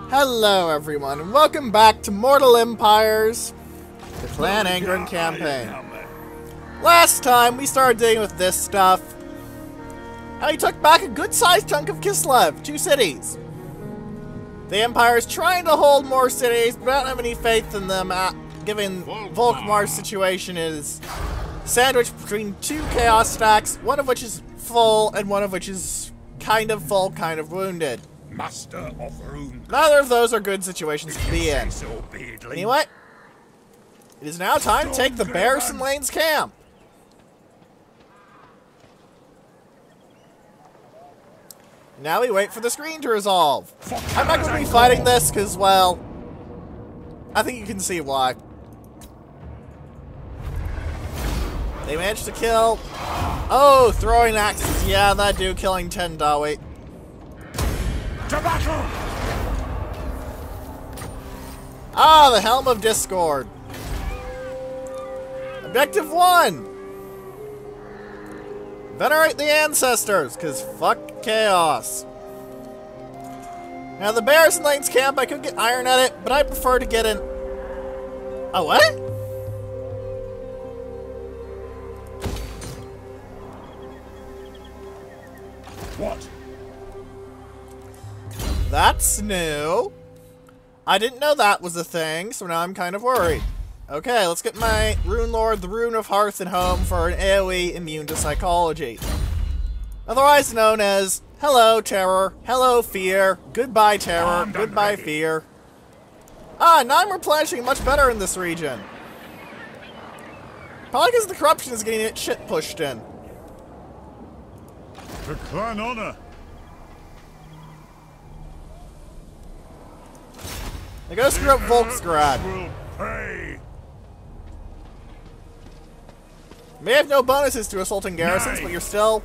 Hello everyone, and welcome back to Mortal Empires, the Clan Angrund campaign. Last time, we started dealing with this stuff, and we took back a good-sized chunk of Kislev, 2 cities. The Empire's trying to hold more cities, but I don't have any faith in them, given Volkmar's situation is sandwiched between 2 chaos stacks, one of which is full, and one of which is kind of full, kind of wounded. Master of Rune. Neither of those are good situations to be in. So anyway, it is now time to take the Bearson Lanes camp. Now we wait for the screen to resolve. I'm not going to be fighting this because, well, I think you can see why. They managed to kill... Oh, throwing axes. Yeah, that do killing 10 Dawi. To battle! Ah, the Helm of Discord. Objective 1. Venerate the ancestors, because fuck chaos. Now, the Bearson Lanes camp, I could get iron at it, but I prefer to get in... Oh, what? What? That's new. I didn't know that was a thing, so now I'm kind of worried. Okay, let's get my Rune Lord, the Rune of Hearth and Home for an AoE immune to psychology. Otherwise known as Hello Terror, Hello Fear, Goodbye Terror, Goodbye Fear. Ah, now I'm replenishing much better in this region. Probably because the corruption is getting its shit pushed in. The clan honor. Now go screw up Volksgrad. Will pay. May have no bonuses to assaulting garrisons, but you're still...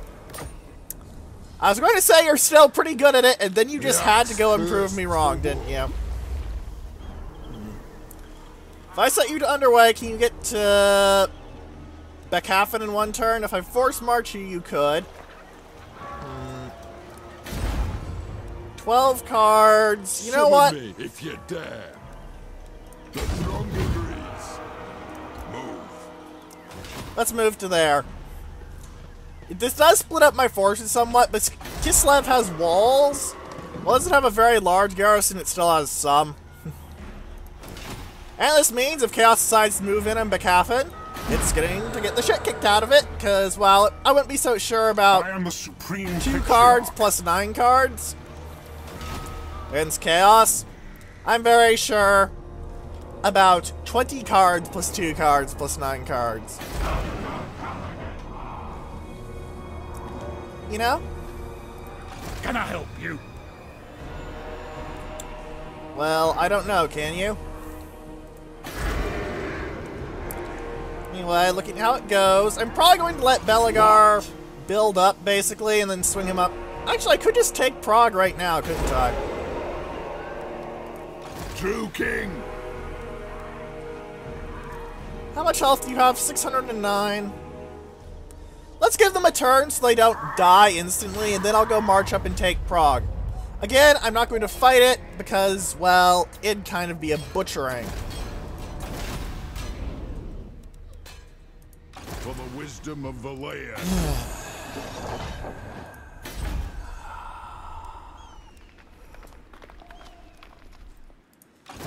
I was going to say you're still pretty good at it, and then you just had to go and prove me wrong, didn't you? If I set you to underway, can you get to Beckhafen in 1 turn? If I force march you, you could. 12 cards. You know what? Me if you dare. The throng agrees. Move. Let's move to there. This does split up my forces somewhat, but Kislev has walls. Well, it doesn't have a very large garrison, it still has some. And this means if Chaos decides to move in on Beckhafen, it's getting to get the shit kicked out of it, because, well, I wouldn't be so sure about I am the supreme 2 cards plus 9 cards against Chaos. I'm very sure about 20 cards plus 2 cards plus 9 cards. You know? Can I help you? Well, I don't know, can you? Anyway, looking how it goes, I'm probably going to let Belagar build up, basically, and then swing him up. Actually, I could just take Prague right now, couldn't I? True king. How much health do you have? 609. Let's give them a turn so they don't die instantly, and then I'll go march up and take Prague. Again, I'm not going to fight it because, well, it'd kind of be a butchering. For the wisdom of Valea.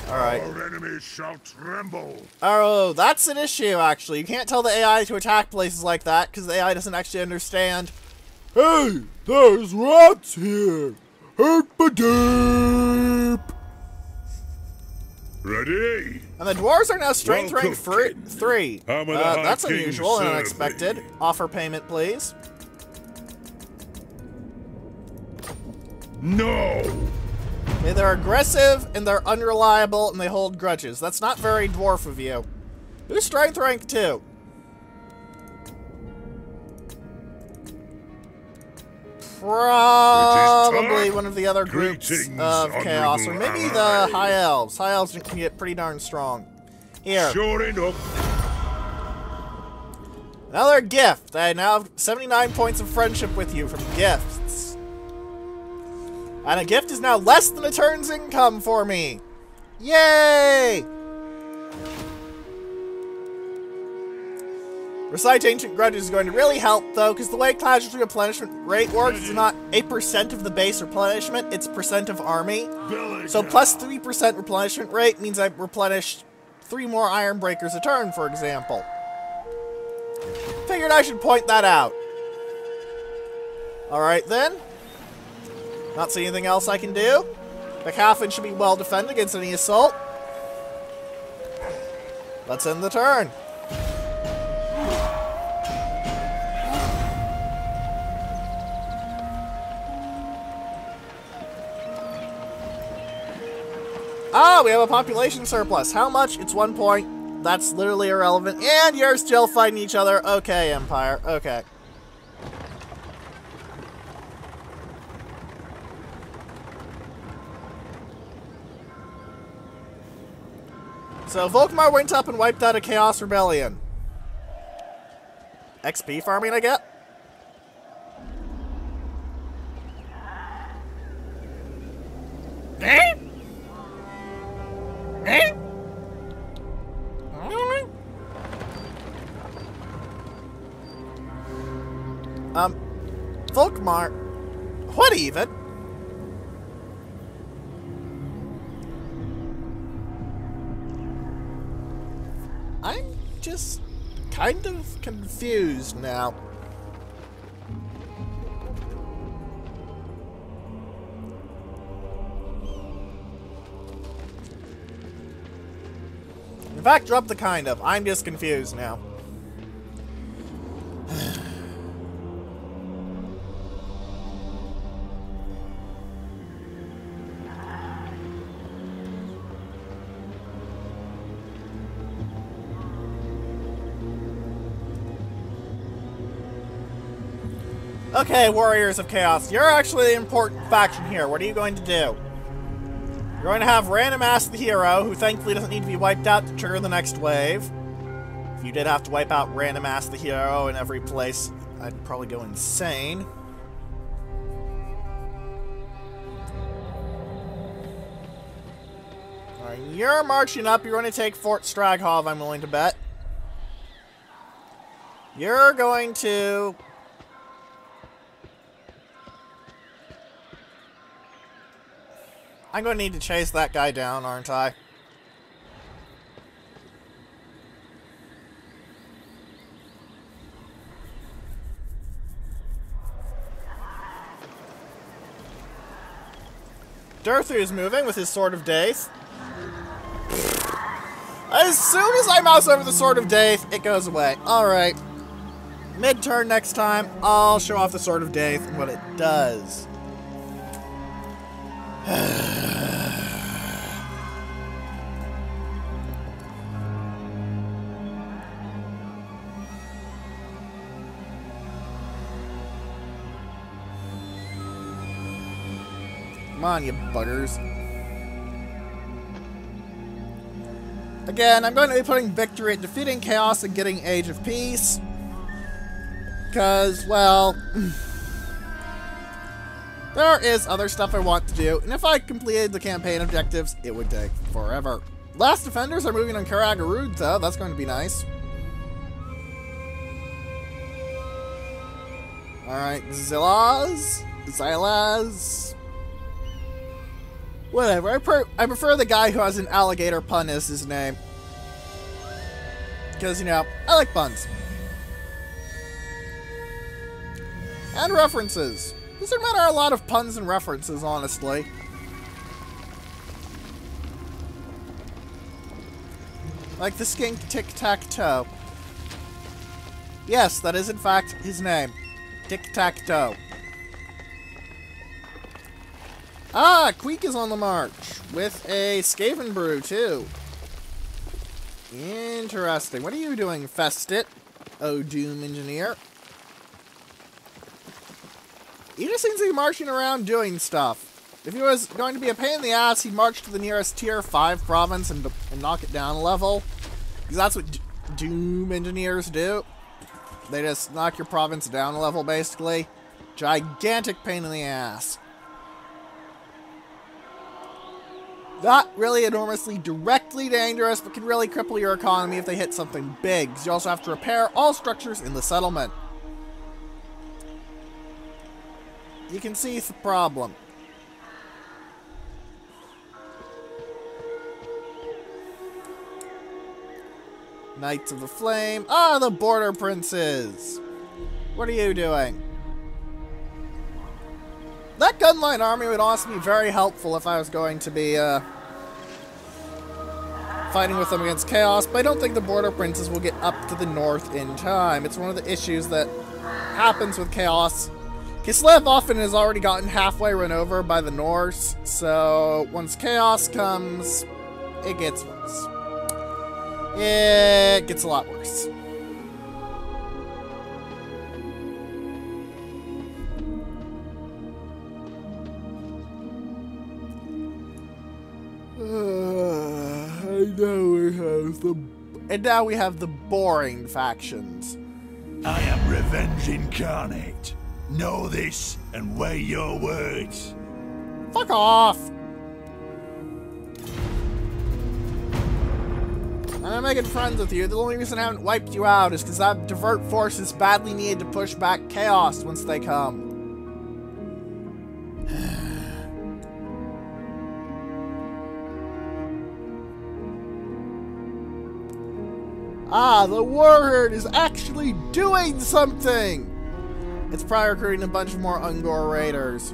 Alright. Our enemies shall tremble. Oh, that's an issue, actually. You can't tell the AI to attack places like that, because the AI doesn't actually understand. Hey, there's rats here. Hurt my deep. Ready? And the dwarves are now strength rank Welcome, 3. How may the High That's King unusual and serve unexpected. thee? Offer payment, please. No. Okay, they're aggressive, and they're unreliable, and they hold grudges. That's not very dwarf of you. Who's strength rank 2? Probably one of the other groups Greetings, of chaos, or honorable maybe the ally. high elves. High elves can get pretty darn strong. Here, Sure enough. another gift. I now have 79 points of friendship with you from gifts. And a gift is now less than a turn's income for me. Yay! Recite Ancient Grudges is going to really help, though, because the way casualty replenishment rate works is not 8% of the base replenishment, it's percent of army. So plus 3% replenishment rate means I replenish 3 more Iron Breakers a turn, for example. Figured I should point that out. Alright then. Not seeing anything else I can do. The Coffin should be well defended against any assault. Let's end the turn. Ah, we have a population surplus. How much? It's 1 point. That's literally irrelevant. And you're still fighting each other. Okay, Empire. Okay. So, Volkmar went up and wiped out a Chaos Rebellion. XP farming, I get? Volkmar, what even? I'm just kind of confused now. In fact, drop the kind of. I'm just confused now. Okay, Warriors of Chaos, you're actually the important faction here. What are you going to do? You're going to have Random Ass the Hero, who thankfully doesn't need to be wiped out to trigger the next wave. If you did have to wipe out Random Ass the Hero in every place, I'd probably go insane. Alright, you're marching up. You're going to take Fort Straghov, I'm willing to bet. You're going to... I'm going to need to chase that guy down, aren't I? Durthu is moving with his Sword of Daith. As soon as I mouse over the Sword of Daith, it goes away. Alright. Mid-turn next time, I'll show off the Sword of Daith and what it does. Come on, you buggers. Again, I'm going to be putting victory at defeating Chaos and getting Age of Peace. Because, well... there is other stuff I want to do, and if I completed the campaign objectives, it would take forever. Last Defenders are moving on Karagarud, though. That's going to be nice. Alright, Zylaz. Whatever, I prefer the guy who has an alligator pun as his name. Because, you know, I like puns. And references. Doesn't matter a lot of puns and references, honestly. Like the skink Tic-Tac-Toe. Yes, that is in fact his name. Tic-Tac-Toe. Ah, Queek is on the march. With a Skaven Brew, too. Interesting. What are you doing, Festit? Oh, Doom Engineer. He just seems to be marching around doing stuff. If he was going to be a pain in the ass, he'd march to the nearest tier 5 province and knock it down a level. Because that's what Doom Engineers do. They just knock your province down a level, basically. Gigantic pain in the ass. Not really enormously directly dangerous, but can really cripple your economy if they hit something big. You also have to repair all structures in the settlement. You can see the problem. Knights of the Flame. Ah, the Border Princes! What are you doing? That gunline army would also be very helpful if I was going to be, fighting with them against Chaos, but I don't think the Border Princes will get up to the north in time. It's one of the issues that happens with Chaos. Kislev often has already gotten halfway run over by the Norse, so once Chaos comes, it gets worse. It gets a lot worse. And now we have the boring factions. I am revenge incarnate. Know this and weigh your words. Fuck off! I'm making friends with you. The only reason I haven't wiped you out is because that divert force is badly needed to push back Chaos once they come. Ah, the Warherd is actually doing something! It's probably recruiting a bunch more Ungor raiders.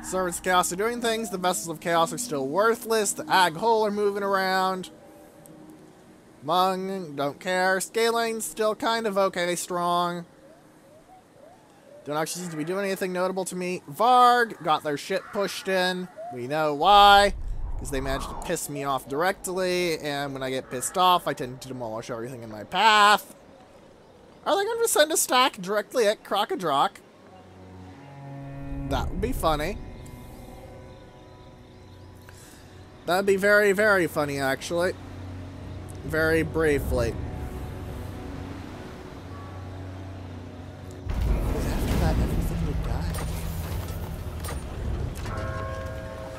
Servants of Chaos are doing things. The vessels of Chaos are still worthless. The Ag Hole are moving around. Mung, don't care. Scaling's still kind of okay, strong. Don't actually seem to be doing anything notable to me. Varg got their shit pushed in. We know why. Because they managed to piss me off directly. And when I get pissed off, I tend to demolish everything in my path. Are they going to send a stack directly at Crocodrock? That would be funny. That would be very, very funny, actually. Very briefly.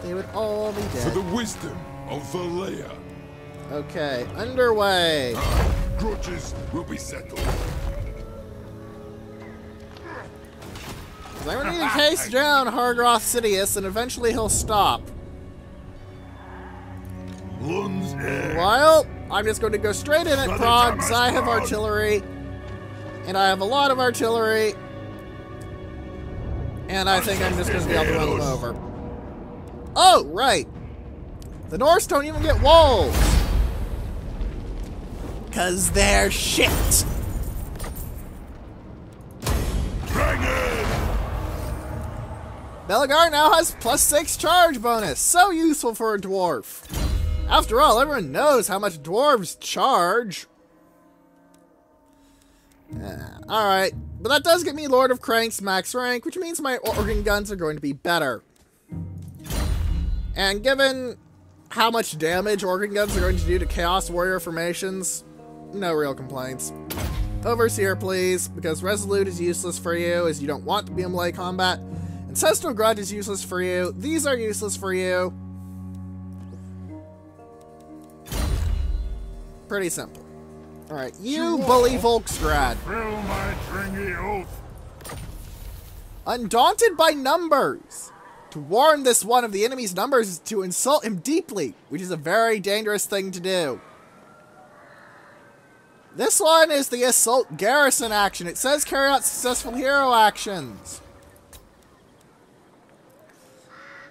They would all be dead. For the wisdom of Valea. Okay, underway. Grudges will be settled. I'm gonna need to case down Hargroth Sidious, and eventually he'll stop. Well, I'm just going to go straight in at Prague, because I have artillery. And I have a lot of artillery. And I think I'm just going to be able to run them over. Oh, right. The Norse don't even get walls. Because they're shit. Belgar now has +6 charge bonus. So useful for a dwarf. After all, everyone knows how much dwarves charge. Alright, but that does get me Lord of Crank's max rank, which means my organ guns are going to be better. And given how much damage organ guns are going to do to Chaos Warrior formations, no real complaints. Overseer, please, because Resolute is useless for you, as you don't want to be in melee combat. Ancestral Grudge is useless for you. These are useless for you. Pretty simple. Alright, you bully Volksgrad. Fill my stringy oath. Undaunted by numbers. To warn this one of the enemy's numbers is to insult him deeply, which is a very dangerous thing to do. This one is the assault garrison action. It says carry out successful hero actions.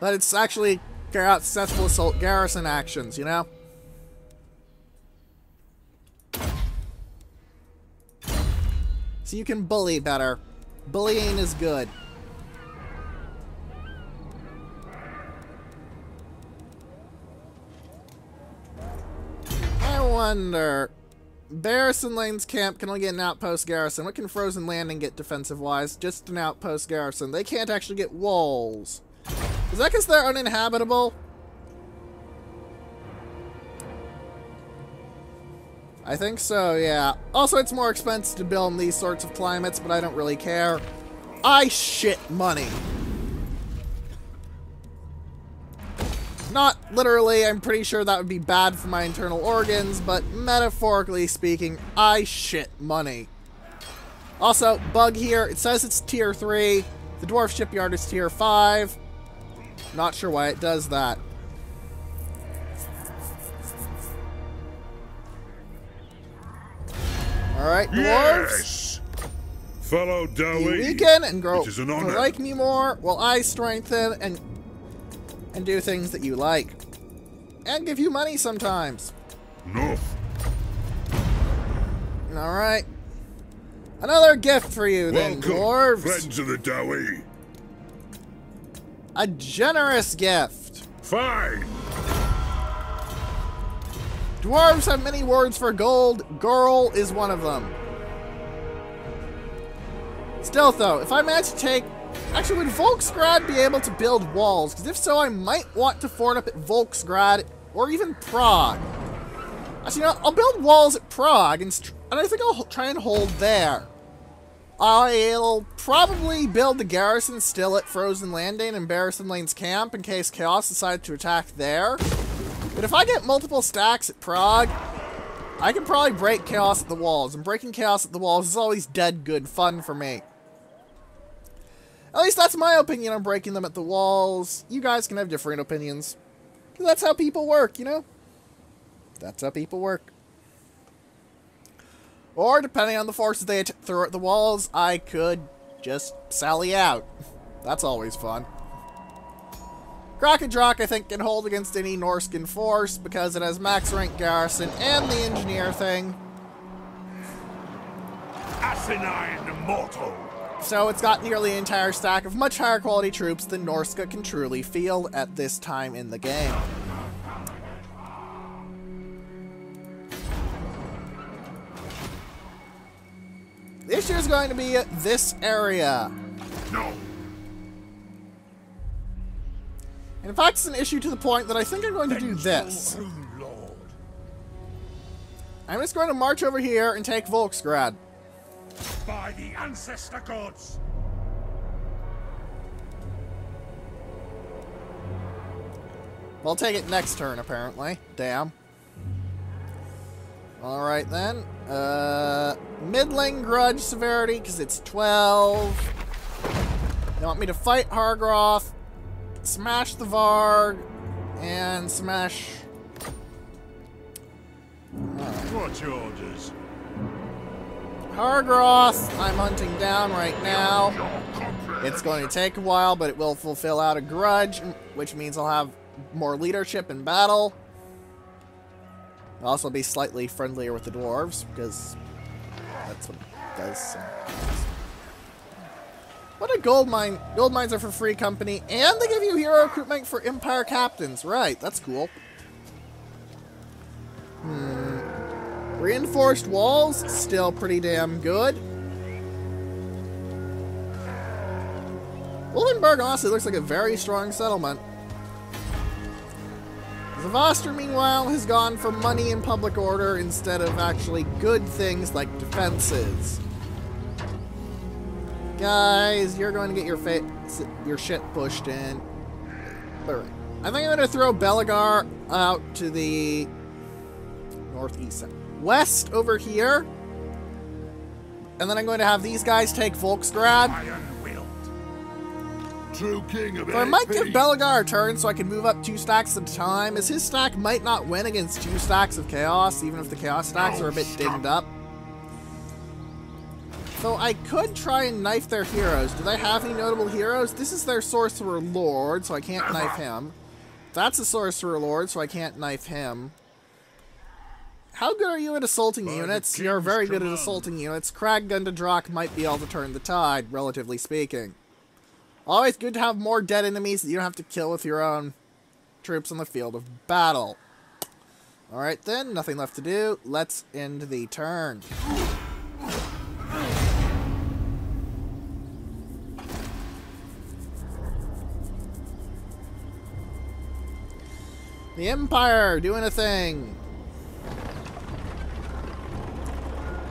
But it's actually carry out successful assault garrison actions, you know? So you can bully better. Bullying is good. I wonder... Barrison Lane's camp can only get an outpost garrison. What can Frozen Landing get defensive-wise? Just an outpost garrison. They can't actually get walls. Is that because they're uninhabitable? I think so, yeah. Also, it's more expensive to build in these sorts of climates, but I don't really care. I shit money. Not literally, I'm pretty sure that would be bad for my internal organs, but metaphorically speaking, I shit money. Also, bug here, it says it's tier 3. The dwarf shipyard is tier 5. Not sure why it does that. Alright, dwarves. Yes! Fellow You Dowie, weaken and grow it is an to honor. like me more, while I strengthen and do things that you like. And give you money sometimes. Enough. Alright. Another gift for you then, Welcome, dwarves. friends of the Dowie. A generous gift. Fine. Dwarves have many words for gold. Girl is one of them. Still, though, if I manage to take... Actually, would Volksgrad be able to build walls? Because if so, I might want to fort up at Volksgrad or even Prague. Actually, you know, I'll build walls at Prague, and I think I'll try and hold there. I'll probably build the garrison still at Frozen Landing and Barristan Lane's camp in case Chaos decides to attack there. But if I get multiple stacks at Prague, I can probably break Chaos at the walls. And breaking Chaos at the walls is always dead good fun for me. At least that's my opinion on breaking them at the walls. You guys can have different opinions. Because that's how people work, you know? That's how people work. Or, depending on the forces they throw at the walls, I could just sally out. That's always fun. Krakadrak, I think, can hold against any Norscan force because it has max rank garrison and the engineer thing. Asinine mortal. So it's got nearly an entire stack of much higher quality troops than Norska can truly field at this time in the game. The issue is going to be this area. No. In fact, it's an issue to the point that I think I'm going to do this. Lord. I'm just going to march over here and take Volksgrad. By the ancestor gods. I'll take it next turn, apparently. Damn. Alright then. Middling grudge severity, because it's 12. They want me to fight Hargroth, smash the Varg, and smash... What's your orders? Hargroth, I'm hunting down right now. It's going to take a while, but it will fulfill out a grudge, which means I'll have more leadership in battle. I'll also be slightly friendlier with the dwarves, because that's what it does. What a gold mine. Gold mines are for free company, and they give you hero recruitment for Empire captains. Right, that's cool. Reinforced walls, still pretty damn good. Woldenberg honestly looks like a very strong settlement. Zavaster, meanwhile, has gone for money and public order instead of actually good things like defenses. Guys, you're going to get your shit pushed in. Alright. I think I'm going to throw Belagar out to the northeast. West over here. And then I'm going to have these guys take Volksgrad. Iron-willed. True king of So I might give AP. Belagar a turn so I can move up 2 stacks at a time, as his stack might not win against 2 stacks of Chaos, even if the Chaos stacks are a bit dinged up. So I could try and knife their heroes. Do they have any notable heroes? This is their Sorcerer Lord, so I can't knife him. That's a Sorcerer Lord, so I can't knife him. How good are you at assaulting units? You're very good at assaulting units. Crag Gundadrak might be able to turn the tide, relatively speaking. Always good to have more dead enemies that you don't have to kill with your own troops on the field of battle. Alright then, nothing left to do. Let's end the turn. The Empire doing a thing.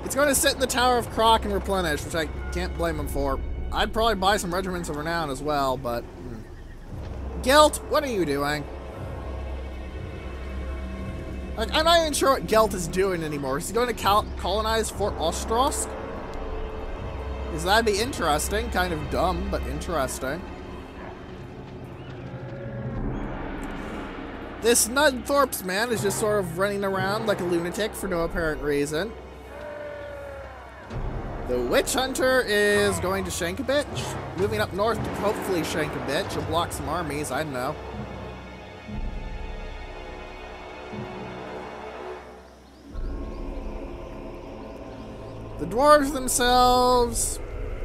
He's going to sit in the Tower of Croc and replenish, which I can't blame him for. I'd probably buy some Regiments of Renown as well, but... Gelt, what are you doing? Like, I'm not even sure what Gelt is doing anymore. Is he going to colonize Fort Ostrosk? Because that'd be interesting. Kind of dumb, but interesting. This Nudthorpe's man is just sort of running around like a lunatic for no apparent reason. The Witch Hunter is going to shank a bitch. Moving up north to hopefully shank a bitch or block some armies, I don't know. The dwarves themselves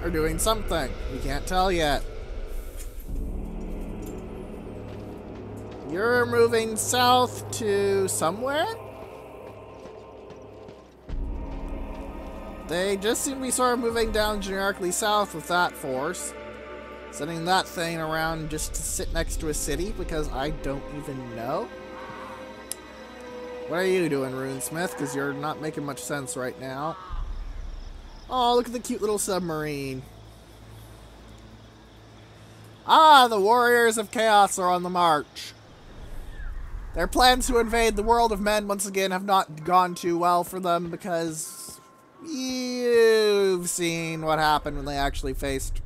are doing something. We can't tell yet. You're moving south to somewhere? They just seem to be sort of moving down generically south with that force. Sending that thing around just to sit next to a city because I don't even know. What are you doing, Runesmith? Because you're not making much sense right now. Oh, look at the cute little submarine. Ah, the warriors of chaos are on the march. Their plans to invade the world of men once again have not gone too well for them because you've seen what happened when they actually faced,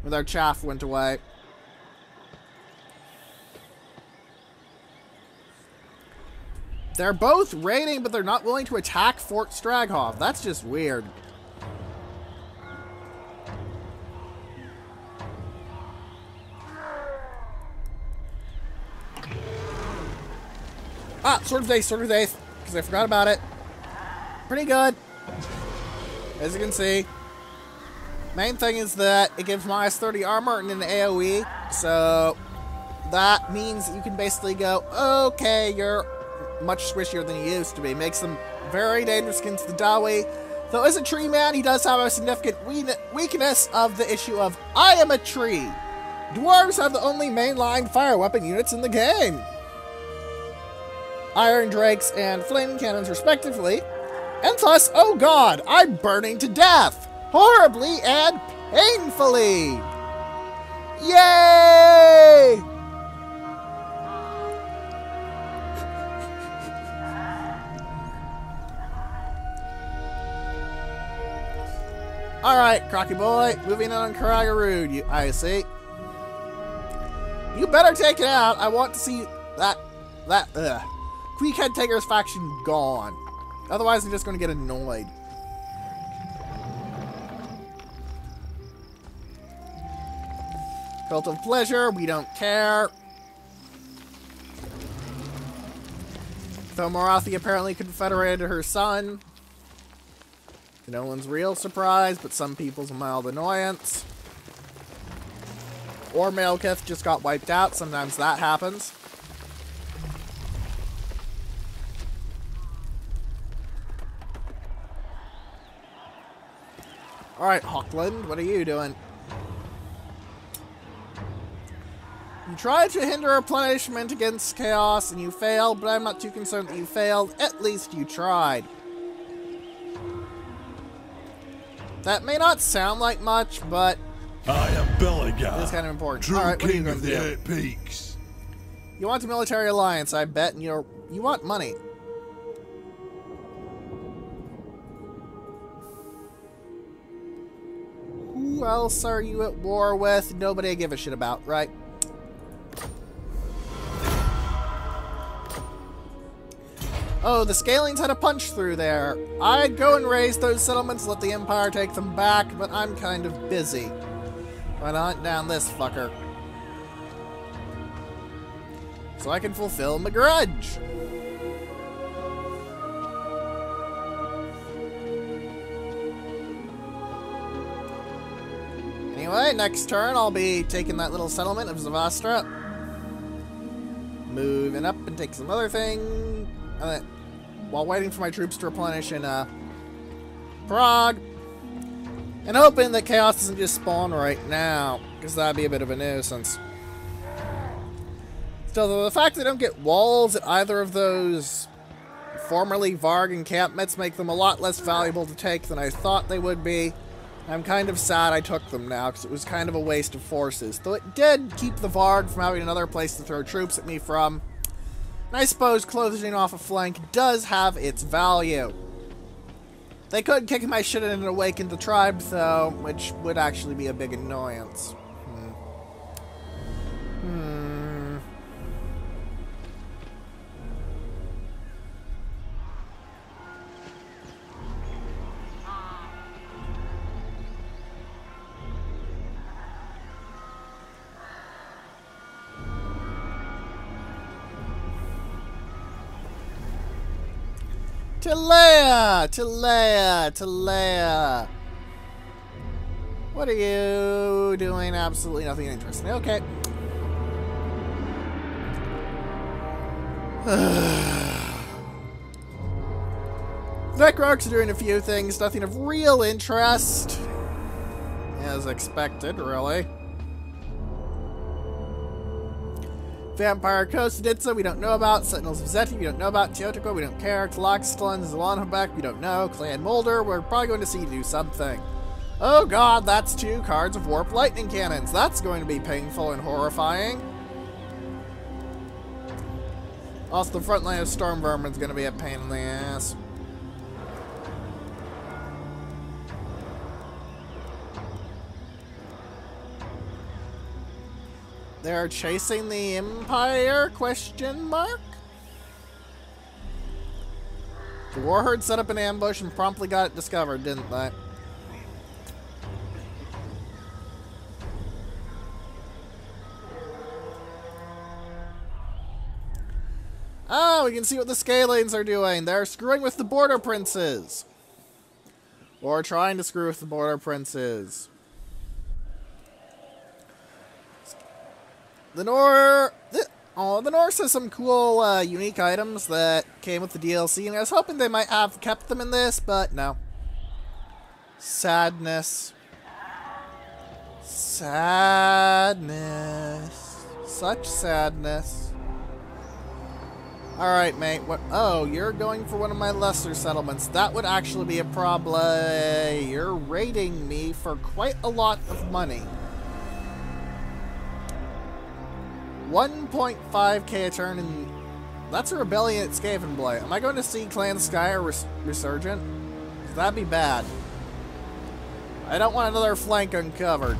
when their chaff went away. They're both raiding, but they're not willing to attack Fort Straghoff. That's just weird. Ah, Sword of Daith, because I forgot about it. Pretty good, as you can see. Main thing is that it gives minus 30 armor and an AoE, so that means that you can basically go, okay, you're much squishier than you used to be. Makes them very dangerous against the Dawi. Though as a tree man, he does have a significant weakness of the issue of, I am a tree. Dwarves have the only mainline fire weapon units in the game. Iron Drakes and Flame Cannons respectively, and thus, oh god, I'm burning to death! Horribly and painfully! Yay! Alright, Crocky boy, moving on Karagarud, I see. You better take it out, I want to see that Queekhead Taker's faction gone. Otherwise, I'm just going to get annoyed. Cult of Pleasure, we don't care. Though Morathi apparently confederated her son. To no one's real surprise, but some people's mild annoyance. Or Malekith just got wiped out, sometimes that happens. Alright, Hawkland, what are you doing? You tried to hinder replenishment against chaos and you failed, but I'm not too concerned that you failed. At least you tried. That may not sound like much, but I am Belagar. it's kind of important. True Alright, what are you king going of to the do? 8 Peaks. You want a military alliance, I bet, and you want money. Who else are you at war with? Nobody I give a shit about, right? Oh, the Scalings had a punch through there. I'd go and raise those settlements, let the Empire take them back, but I'm kind of busy. Trying to hunt down this fucker. So I can fulfill my grudge. Anyway, next turn I'll be taking that little settlement of Zavastra. Moving up and take some other thing. While waiting for my troops to replenish in Prague. And hoping that chaos doesn't just spawn right now, because that'd be a bit of a nuisance. Still, though, the fact that I don't get walls at either of those formerly Varg encampments make them a lot less valuable to take than I thought they would be. I'm kind of sad I took them now, because it was kind of a waste of forces. Though it did keep the Varg from having another place to throw troops at me from. And I suppose closing off a flank does have its value. They could kick my shit in and awaken the tribes, though, which would actually be a big annoyance. Talea! What are you doing? Absolutely nothing interesting. Okay. Necrocs are doing a few things, nothing of real interest. As expected, really. Vampire Coast did so, we don't know about. Sentinels of Zeti, we don't know about. Teotihuacan, we don't care. Tlaxcalan, Zalonhabek, we don't know. Clan Molder, we're probably going to see do something. Oh god, that's 2 cards of Warp Lightning Cannons. That's going to be painful and horrifying. Also, the front line of Storm Vermin's going to be a pain in the ass. They're chasing the Empire? Question mark? The Warherd set up an ambush and promptly got it discovered, didn't they? Oh, we can see what the Scalings are doing. They're screwing with the Border Princes. Or trying to screw with the Border Princes. The Norse has some cool, unique items that came with the DLC, and I was hoping they might have kept them in this, but no. Sadness. Sadness. Such sadness. Alright, mate. What? Oh, you're going for one of my lesser settlements. That would actually be a problem. You're raiding me for quite a lot of money. 1.5k a turn, and that's a rebellion at Skavenblight. Am I going to see Clan Skyer Resurgent? That'd be bad. I don't want another flank uncovered.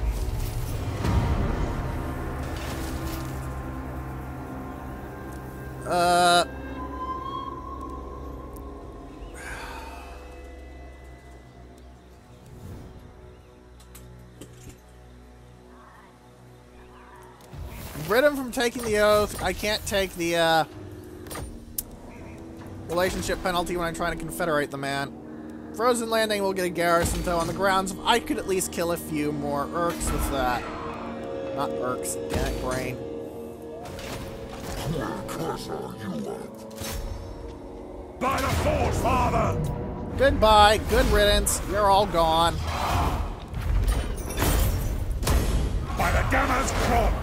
Rid him from taking the oath. I can't take the relationship penalty when I'm trying to confederate the man. Frozen Landing will get a garrison, though, on the grounds of I could at least kill a few more Urks with that. Not Urks, damn it, brain. By the force, father! Goodbye, good riddance, you're all gone. By the Gamma's crop!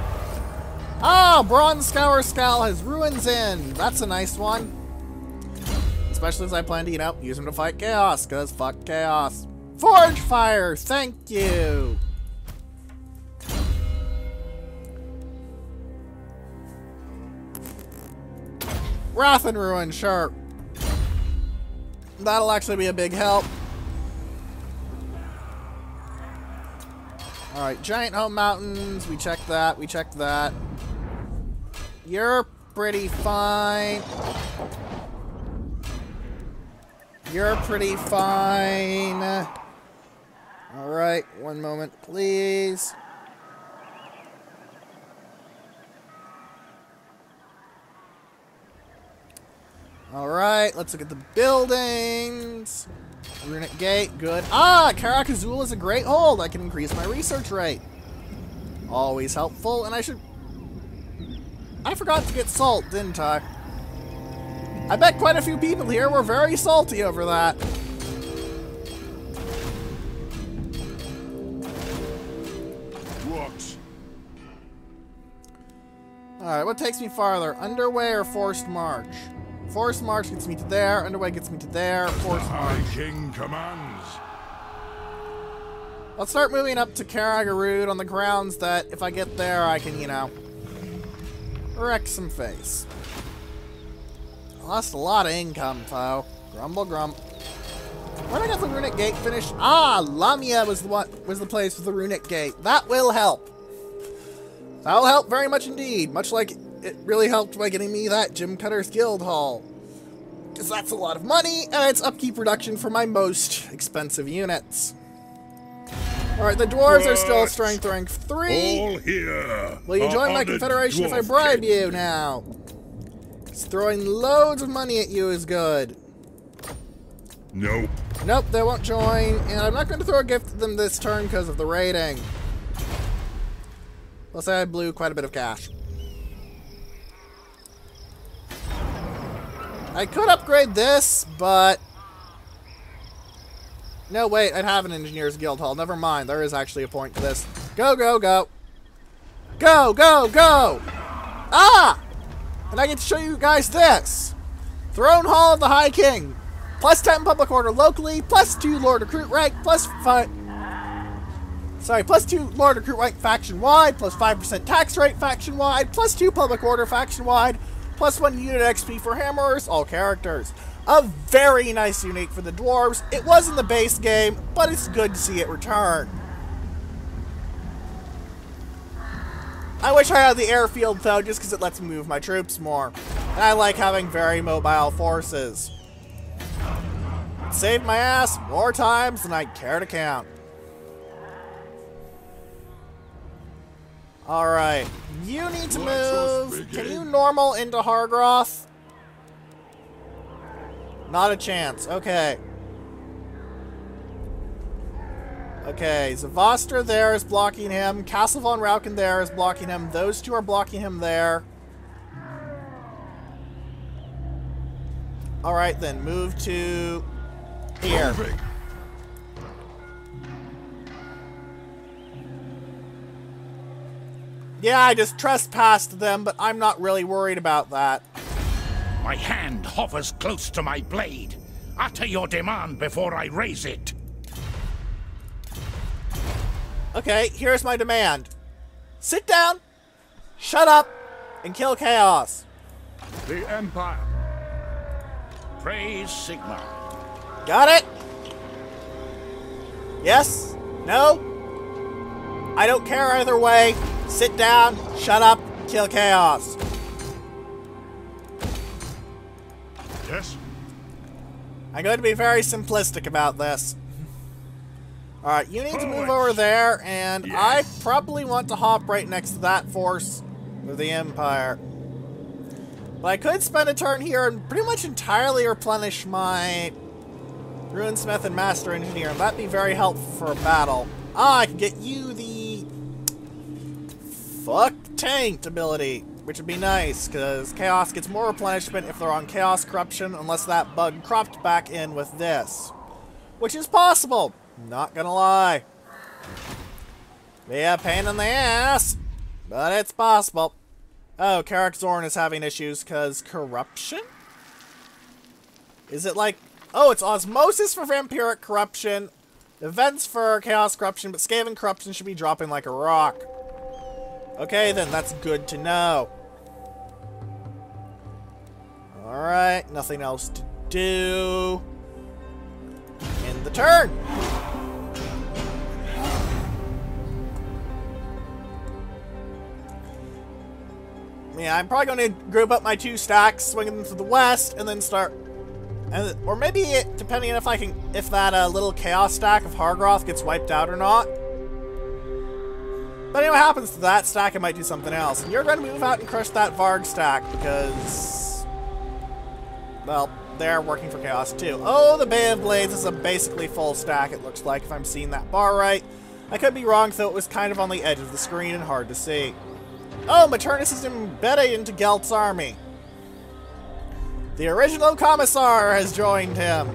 Ah, Bronze Scour Scal has Ruins in. That's a nice one. Especially as I plan to, you know, use him to fight Chaos, because fuck Chaos. Forge Fire, thank you. Wrath and Ruin, sure. That'll actually be a big help. Alright, Giant Home Mountains, we checked that, we checked that. You're pretty fine. You're pretty fine. Alright, one moment, please. Alright, let's look at the buildings. Runic Gate, good. Ah, Karak Azul is a great hold. I can increase my research rate. Always helpful, and I forgot to get salt, didn't I? I bet quite a few people here were very salty over that. Rocks. Alright, what takes me farther? Underway or forced march? Force March gets me to there. Underway gets me to there. Force The March. High King commands. Let's start moving up to Angrund on the grounds that if I get there, I can, you know, wreck some face. I lost a lot of income, though. Grumble, grump. Where did I get the runic gate finished? Ah, Lamia was the place with the runic gate. That will help. That will help very much indeed. Much like it really helped by getting me that Gym Cutter's Guild Hall. Because that's a lot of money, and it's upkeep reduction for my most expensive units. Alright, the dwarves are still strength rank 3. All here. Will you join my confederation if I bribe you now? Because throwing loads of money at you is good. Nope. Nope, they won't join, and I'm not going to throw a gift at them this turn because of the rating. Plus, I blew quite a bit of cash. I could upgrade this, but... No, wait, I'd have an Engineer's Guild Hall. Never mind, there is actually a point to this. Go, go, go. Go, go, go! Ah! And I get to show you guys this. Throne Hall of the High King. Plus 10 public order locally, plus 2 Lord Recruit rank, plus 2 Lord Recruit rank faction-wide, plus 5% tax rate faction-wide, plus 2 public order faction-wide, plus 1 unit XP for hammerers, all characters. A very nice unique for the dwarves. It was in the base game, but it's good to see it return. I wish I had the airfield though, just because it lets me move my troops more. And I like having very mobile forces. It saved my ass more times than I care to count. Alright, you need to move. Can you normal into Hargroth? Not a chance. Okay. Okay, Zavostra there is blocking him. Castle von Rauken there is blocking him. Those two are blocking him there. Alright then, move to here. Yeah, I just trespassed them, but I'm not really worried about that. My hand hovers close to my blade. Utter your demand before I raise it. Okay, here's my demand. Sit down, shut up, and kill Chaos. The Empire. Praise Sigma. Got it? Yes? No? I don't care either way. Sit down, shut up, kill Chaos. Yes. I'm going to be very simplistic about this. Alright, you need to move over there, and I probably want to hop right next to that force of the Empire. But I could spend a turn here and pretty much entirely replenish my Runesmith and Master Engineer, and that'd be very helpful for a battle. Ah, I can get you the Fuck Tanked ability, which would be nice, because Chaos gets more replenishment if they're on Chaos Corruption, unless that bug cropped back in with this. Which is possible, not gonna lie. Be a pain in the ass, but it's possible. Oh, Karak Zorn is having issues because corruption? Is it like... Oh, it's Osmosis for Vampiric Corruption, Events for Chaos Corruption, but Skaven Corruption should be dropping like a rock. Okay, then, that's good to know. Alright, nothing else to do. End the turn! Yeah, I'm probably going to group up my 2 stacks, swing them to the west, and then start... or maybe, depending on if that little chaos stack of Hargroth gets wiped out or not. But anyway, what happens to that stack, I might do something else. And you're going to move out and crush that Varg stack, because... well, they're working for Chaos too. Oh, the Bay of Blades is a basically full stack, it looks like, if I'm seeing that bar right. I could be wrong, though it was kind of on the edge of the screen and hard to see. Oh, Maternus is embedded into Gelt's army. The original Commissar has joined him.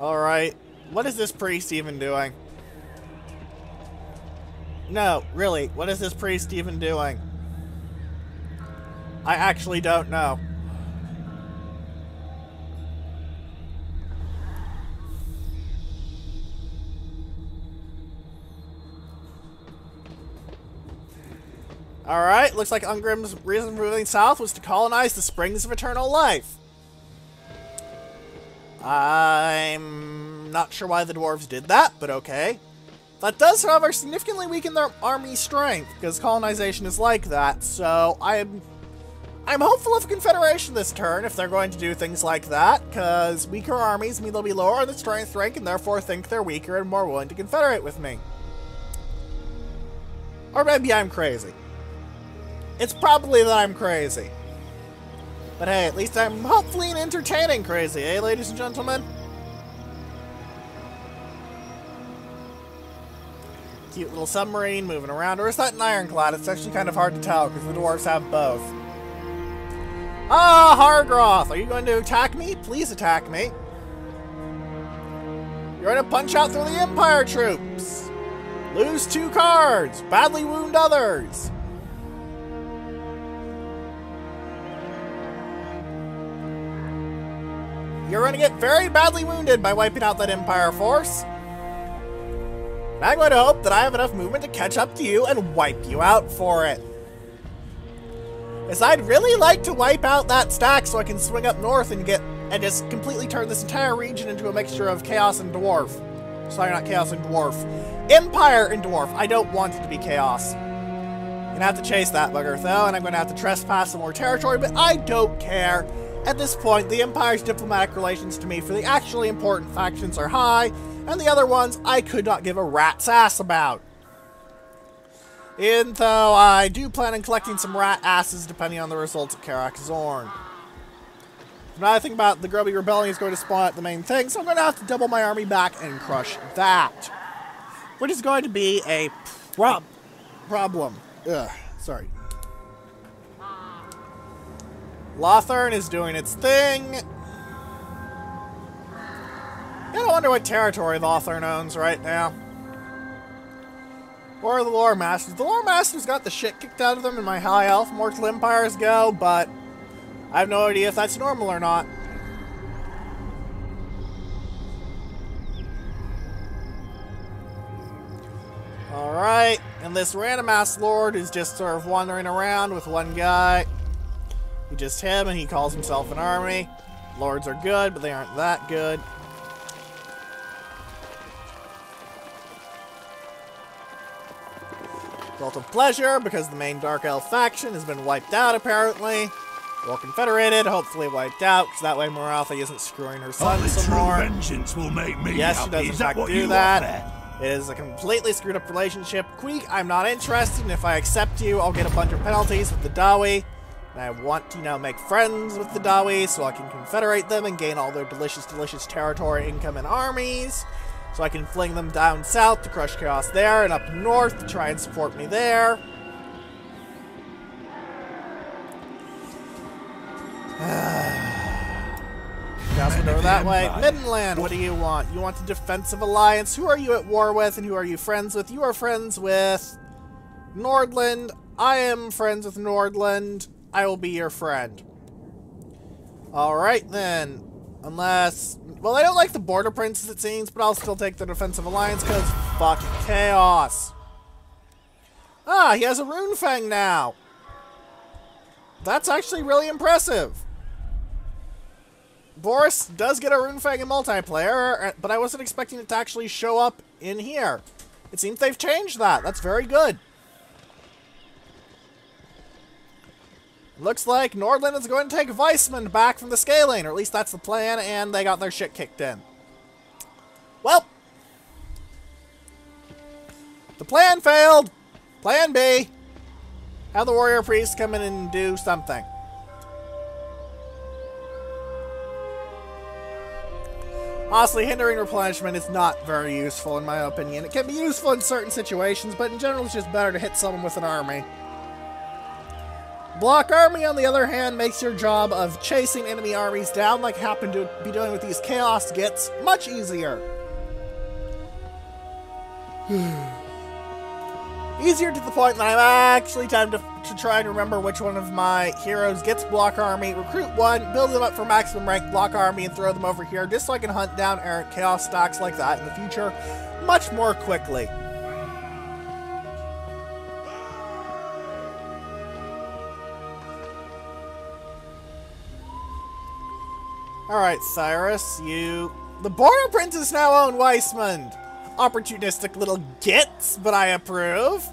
Alright. What is this priest even doing? No, really, what is this priest even doing? I actually don't know. Alright, looks like Angrund's reason for moving south was to colonize the Springs of Eternal Life. I'm not sure why the dwarves did that, but okay. That does, however, significantly weaken their army strength, because colonization is like that, so I'm hopeful of Confederation this turn if they're going to do things like that, because weaker armies mean they'll be lower on the strength rank and therefore think they're weaker and more willing to confederate with me. Or maybe I'm crazy. It's probably that I'm crazy. But hey, at least I'm hopefully an entertaining crazy, eh, ladies and gentlemen? Cute little submarine moving around. Or is that an ironclad? It's actually kind of hard to tell because the dwarves have both. Ah, Hargroth! Are you going to attack me? Please attack me. You're going to punch out through the Empire troops. Lose 2 cards. Badly wound others. You're going to get very badly wounded by wiping out that Empire force. And I'm going to hope that I have enough movement to catch up to you and wipe you out for it. As I'd really like to wipe out that stack so I can swing up north and just completely turn this entire region into a mixture of Chaos and Dwarf. Sorry, not Chaos and Dwarf. Empire and Dwarf. I don't want it to be Chaos. I'm going to have to chase that bugger, though, and I'm going to have to trespass some more territory, but I don't care. At this point, the Empire's diplomatic relations to me for the actually important factions are high, and the other ones I could not give a rat's ass about. Even though I do plan on collecting some rat asses depending on the results of Karak Zorn. Now I think about the Grubby Rebellion is going to spawn at the main thing, so I'm going to have to double my army back and crush that. Which is going to be a problem. Ugh, sorry. Lothern is doing its thing. I don't wonder what territory Lothern owns right now. Or the Lore Masters. The Lore Masters got the shit kicked out of them in my High Elf Mortal Empires go, but I have no idea if that's normal or not. Alright, and this random ass lord is just sort of wandering around with one guy. Just him, and he calls himself an army. Lords are good, but they aren't that good. Cult of Pleasure, because the main Dark Elf faction has been wiped out, apparently. Well, Confederated, hopefully wiped out, because that way Moratha isn't screwing her son some more. Vengeance will make me yes, happy. she does in Is fact that do that. It is a completely screwed up relationship. Queek, I'm not interested, and if I accept you, I'll get a bunch of penalties with the Dawi. And I want to, make friends with the Dawi so I can confederate them and gain all their delicious, delicious territory, income, and armies. So I can fling them down south to crush chaos there, and up north to try and support me there. Chaos went over that way. Middenland, what do you want? You want a defensive alliance? Who are you at war with, and who are you friends with? You are friends with Nordland. I am friends with Nordland. I will be your friend. Alright then. Unless... well, I don't like the Border Princes, it seems, but I'll still take the Defensive Alliance, because fuck chaos. Ah, he has a Rune Fang now. That's actually really impressive. Boris does get a Rune Fang in multiplayer, but I wasn't expecting it to actually show up in here. It seems they've changed that. That's very good. Looks like Nordland is going to take Weissman back from the scaling, or at least that's the plan, and they got their shit kicked in. Well, the plan failed. Plan B. Have the warrior priest come in and do something. Honestly, hindering replenishment is not very useful in my opinion. It can be useful in certain situations, but in general it's just better to hit someone with an army. Block Army, on the other hand, makes your job of chasing enemy armies down like I happen to be doing with these Chaos Gits much easier. Easier to the point that I'm actually tempted to try and remember which one of my heroes gets Block Army, recruit one, build them up for maximum rank Block Army, and throw them over here just so I can hunt down errant Chaos stacks like that in the future much more quickly. Alright, Cyrus, The Border Princes now own Weissmund. Opportunistic little gits, but I approve.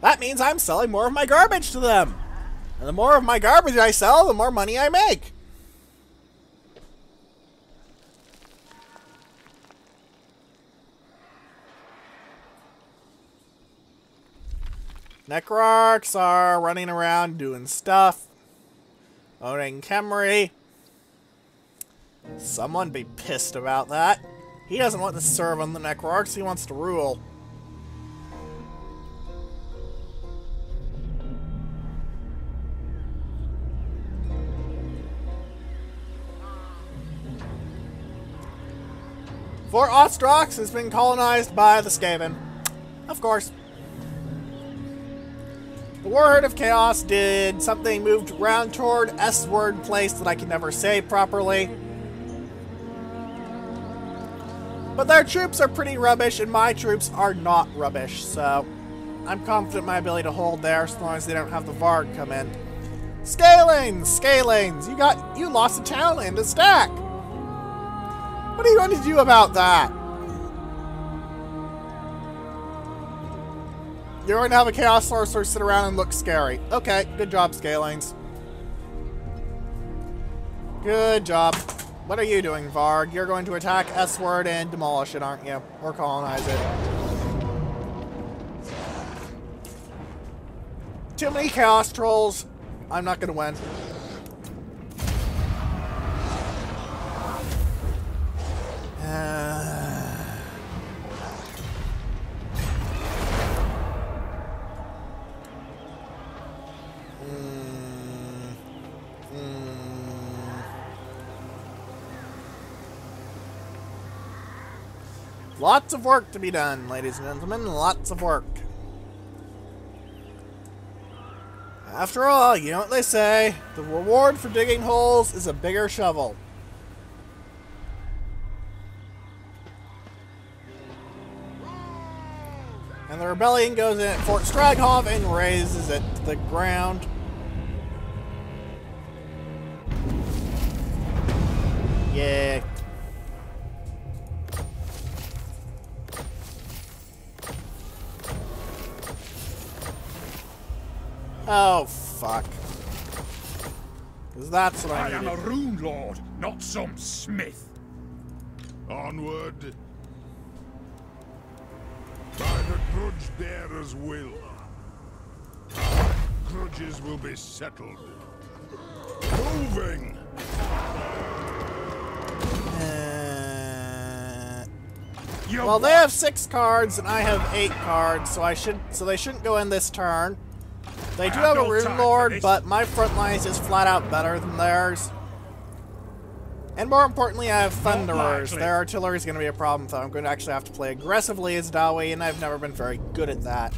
That means I'm selling more of my garbage to them. And the more of my garbage I sell, the more money I make. Necrarchs are running around doing stuff. Owning Khemri. Someone be pissed about that. He doesn't want to serve on the Necrarchs, he wants to rule. Fort Ostrox has been colonized by the Skaven. Of course. The Warherd of Chaos did something, moved around toward S-word place that I can never say properly. But their troops are pretty rubbish, and my troops are not rubbish, so I'm confident in my ability to hold there, as long as they don't have the Varg come in. Scalings! Scalings! You lost a town and a stack! What are you going to do about that? You're going to have a Chaos Sorcerer sit around and look scary. Okay, good job, Scalings. Good job. What are you doing, Varg? You're going to attack S-word and demolish it, aren't you? Or colonize it. Too many Chaos Trolls. I'm not going to win. Lots of work to be done, ladies and gentlemen. Lots of work. After all, you know what they say. The reward for digging holes is a bigger shovel. And the rebellion goes in at Fort Straghoff and razes it to the ground. Yeah. Oh, fuck. Because that's what I needed. am a rune lord, not some smith. Onward. By the grudge bearer's will. Grudges will be settled. Moving. Well, they have 6 cards and I have 8 cards, so they shouldn't go in this turn. They do have a Rune Lord, but my front line is just flat out better than theirs. And more importantly, I have Thunderers. Their artillery is going to be a problem, though. I'm going to actually have to play aggressively as Dawi, and I've never been very good at that.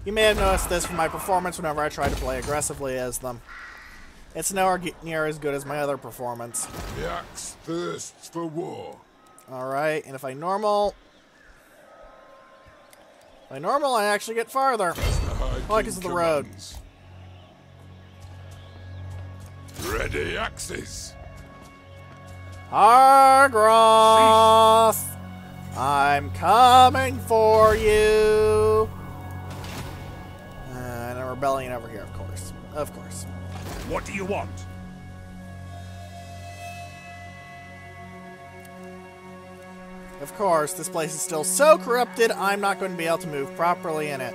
You may have noticed this from my performance whenever I try to play aggressively as them. It's nowhere near as good as my other performance. The axe thirsts for war. Alright, and if I normal... I actually get farther. Why? Because of the road. Ready axes. Argroth! I'm coming for you! And a rebellion over here, of course. Of course. What do you want? Of course, this place is still so corrupted, I'm not going to be able to move properly in it.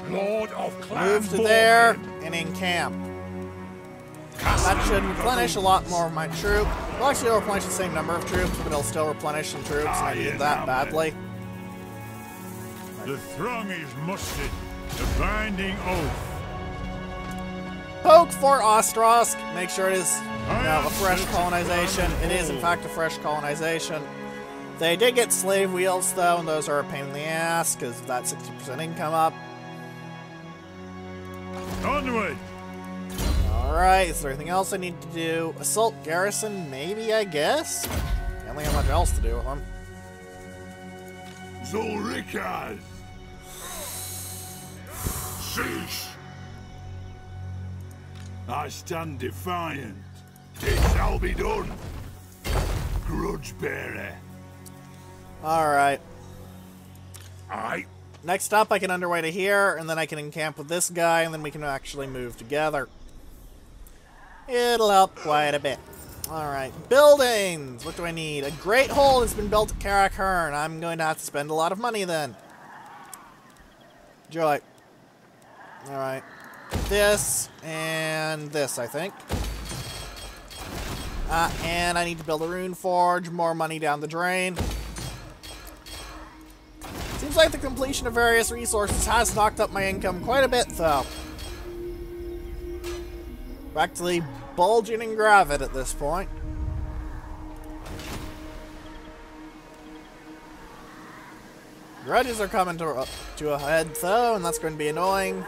Lord of Clan Move to there and encamp. That should replenish a lot more of my troop. Well, actually, it'll replenish the same number of troops, but it'll still replenish some troops, and I need that badly. The throng is mustered. The binding oath. Poke for Ostrosk. Make sure it is a fresh colonization. It is, in fact, a fresh colonization. They did get slave wheels, though, and those are a pain in the ass, because that's 60% income up. Onward! Alright, is there anything else I need to do? Assault garrison, maybe, I guess? Can't think of much else to do with them. Zulrikaz! Cease! I stand defiant. It shall be done. Grudge bearer. Alright. Aye. Next up, I can underway to here, and then I can encamp with this guy, and then we can actually move together. It'll help quite a bit. Alright, buildings! What do I need? A great hole has been built at Karakern. I'm going to have to spend a lot of money then. Joy. Alright. This, and this, I think. And I need to build a rune forge. More money down the drain. Seems like the completion of various resources has knocked up my income quite a bit, though. Practically bulging and gravid at this point. Grudges are coming to a head, though, and that's going to be annoying.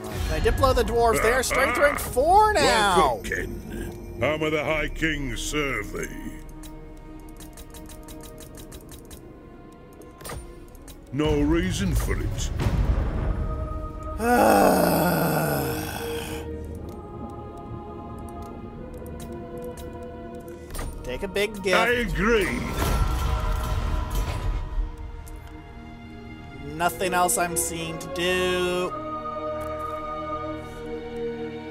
Right, can I diplo the dwarves? They are strength rank 4 now! Welcome, kin. How may the High King serve thee? No reason for it. Take a big gift. I agree. Nothing else I'm seeing to do.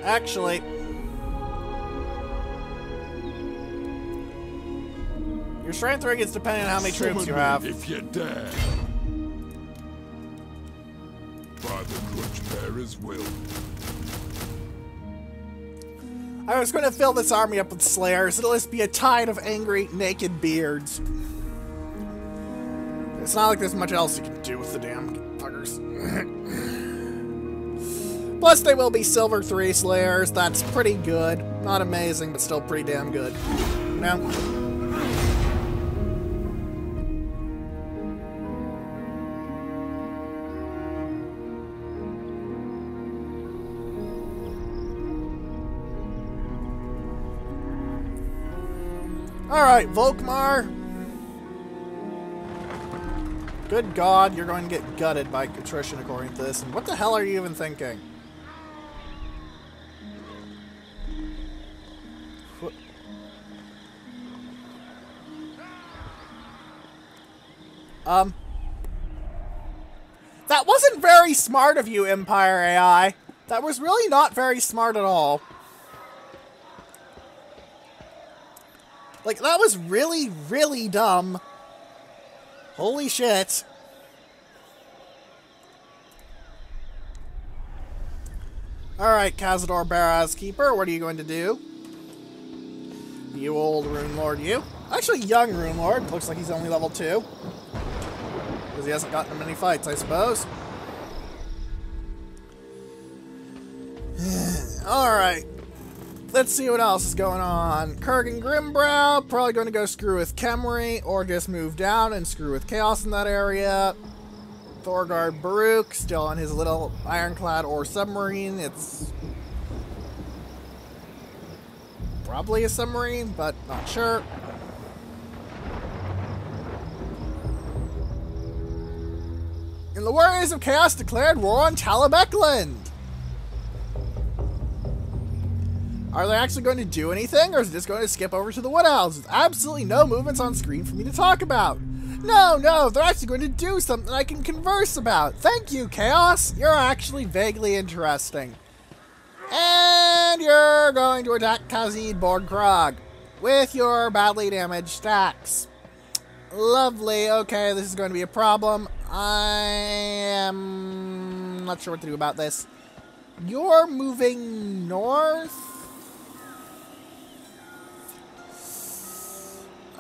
Actually, your strength rank is depending on how many troops you have. If you dare. By the grudge bearer's will. I was going to fill this army up with slayers. It'll just be a tide of angry, naked beards. It's not like there's much else you can do with the damn fuckers. Plus, they will be Silver 3 Slayers. That's pretty good. Not amazing, but still pretty damn good. You know? Alright, Volkmar. Good God, you're going to get gutted by attrition according to this. And what the hell are you even thinking? That wasn't very smart of you, Empire AI. That was really not very smart at all. Like, that was really, really dumb. Holy shit. Alright, Cazador Baraz Keeper, what are you going to do? You old Rune Lord, you. Actually, young Rune Lord. Looks like he's only level 2. Because he hasn't gotten many fights, I suppose. Alright. Let's see what else is going on. Kurgan Grimbrow, probably going to go screw with Khemri, or just move down and screw with Chaos in that area. Thorgard Baruch, still on his little ironclad or submarine. It's probably a submarine, but not sure. And the Warriors of Chaos declared war on Talabekland. Are they actually going to do anything, or is it just going to skip over to the Wood Owls with absolutely no movements on screen for me to talk about? No, they're actually going to do something I can converse about. Thank you, Chaos. You're actually vaguely interesting. And you're going to attack Khazid Borgkrog with your badly damaged stacks. Lovely. Okay, this is going to be a problem. I am not sure what to do about this. You're moving north?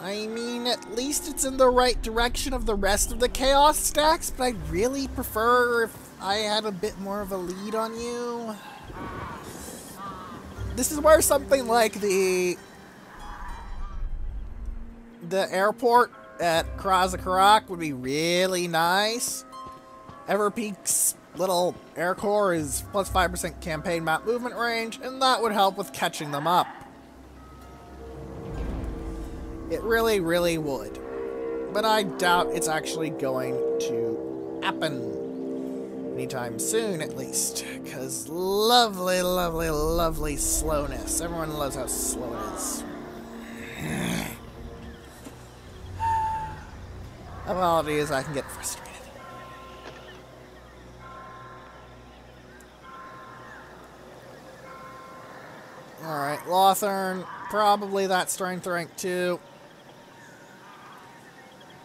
I mean, at least it's in the right direction of the rest of the Chaos stacks, but I'd really prefer if I had a bit more of a lead on you. This is where something like the airport at Krazakarak would be really nice. Everpeak's little air core is plus 5% campaign map movement range, and that would help with catching them up. It really, really would. But I doubt it's actually going to happen anytime soon, at least. Because lovely, lovely, lovely slowness. Everyone loves how slow it is. Apologies, I can get frustrated. Alright, Lothern. Probably that strength rank 2.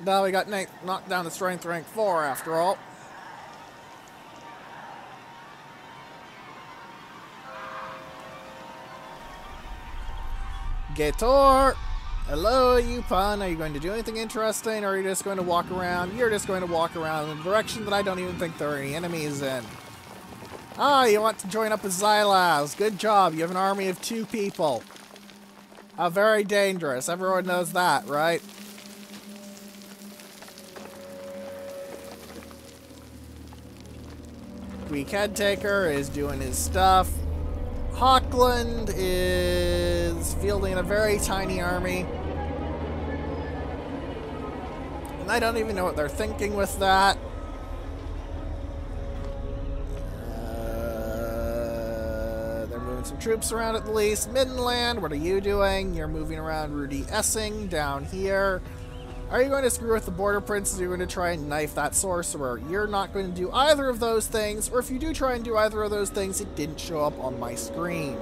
Now we got knocked down to strength rank 4 after all. Gator! Hello, Yupon. Are you going to do anything interesting, or are you just going to walk around? You're just going to walk around in a direction that I don't even think there are any enemies in. Ah, you want to join up with Xylaz. Good job. You have an army of 2 people. How very dangerous. Everyone knows that, right? Greek Headtaker is doing his stuff. Hawkland is fielding a very tiny army. And I don't even know what they're thinking with that. They're moving some troops around at least. Midland, what are you doing? You're moving around Rudy Essing down here. Are you going to screw with the Border Princes? You're going to try and knife that sorcerer. You're not going to do either of those things, or if you do try and do either of those things, it didn't show up on my screen.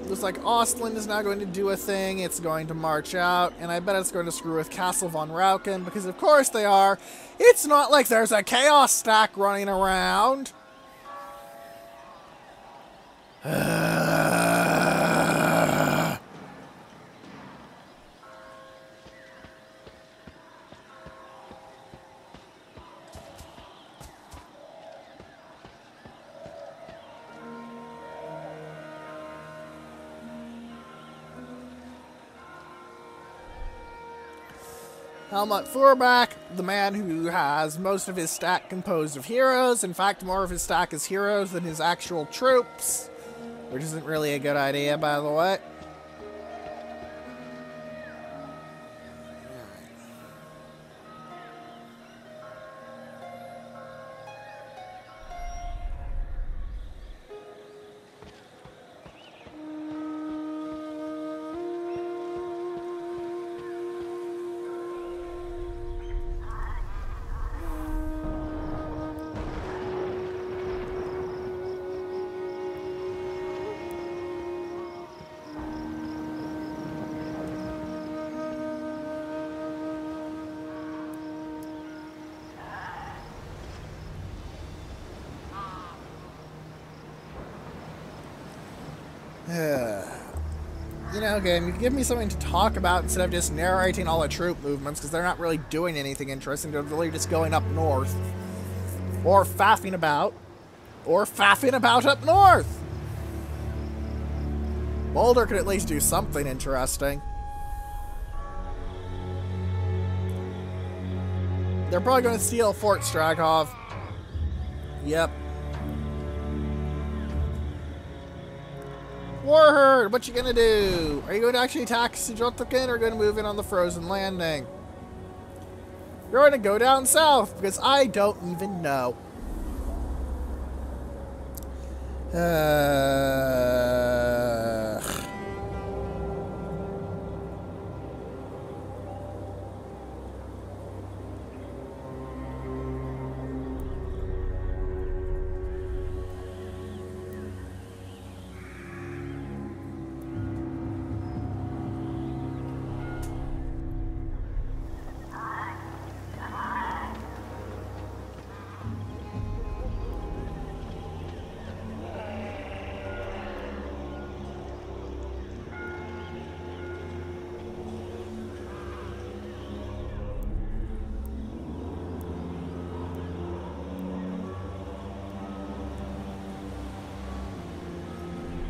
Looks like Ostland is now going to do a thing. It's going to march out, and I bet it's going to screw with Castle von Rauken, because of course they are. It's not like there's a Chaos stack running around. Helmut Furback, the man who has most of his stack composed of heroes. In fact, more of his stack is heroes than his actual troops. Which isn't really a good idea, by the way. You know, game, you can give me something to talk about instead of just narrating all the troop movements, because they're not really doing anything interesting. They're really just going up north. Or faffing about. Or faffing about up north! Boulder could at least do something interesting. They're probably going to steal Fort Stragov. Yep. Warherd, what you gonna do? Are you going to actually attack Sijotkin, or are you going to move in on the frozen landing? You're going to go down south, because I don't even know.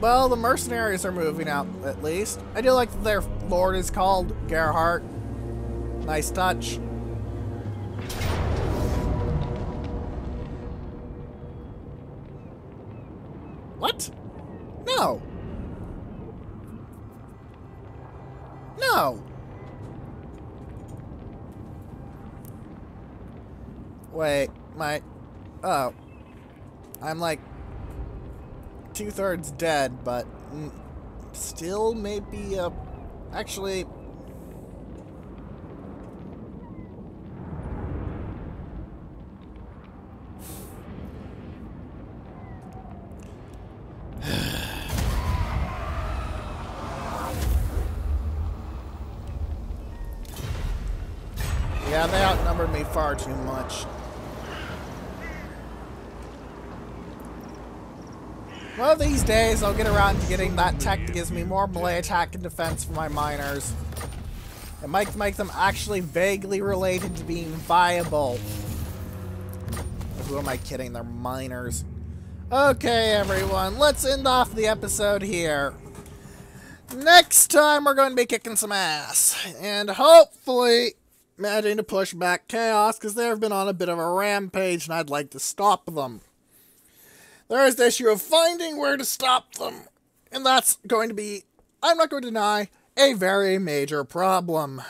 Well, the mercenaries are moving out, at least. I do like that their lord is called Gerhardt. Nice touch. What? No. No. Wait, oh. I'm like 2/3 dead, but still maybe actually. Yeah, they outnumbered me far too much. One of these days, I'll get around to getting that tech that gives me more melee attack and defense for my miners. It might make them actually vaguely related to being viable. Who am I kidding? They're miners. Okay, everyone, let's end off the episode here. Next time, we're going to be kicking some ass. And hopefully managing to push back Chaos, because they've been on a bit of a rampage, and I'd like to stop them. There is the issue of finding where to stop them, and that's going to be, I'm not going to deny, a very major problem.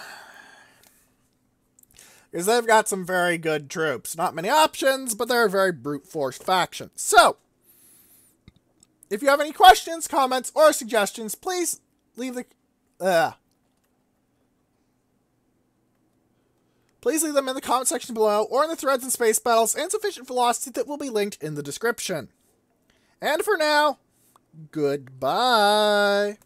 Because they've got some very good troops. Not many options, but they're a very brute force faction. So, if you have any questions, comments, or suggestions, please leave Please leave them in the comment section below, or in the threads and space battles and sufficient velocity that will be linked in the description. And for now, goodbye.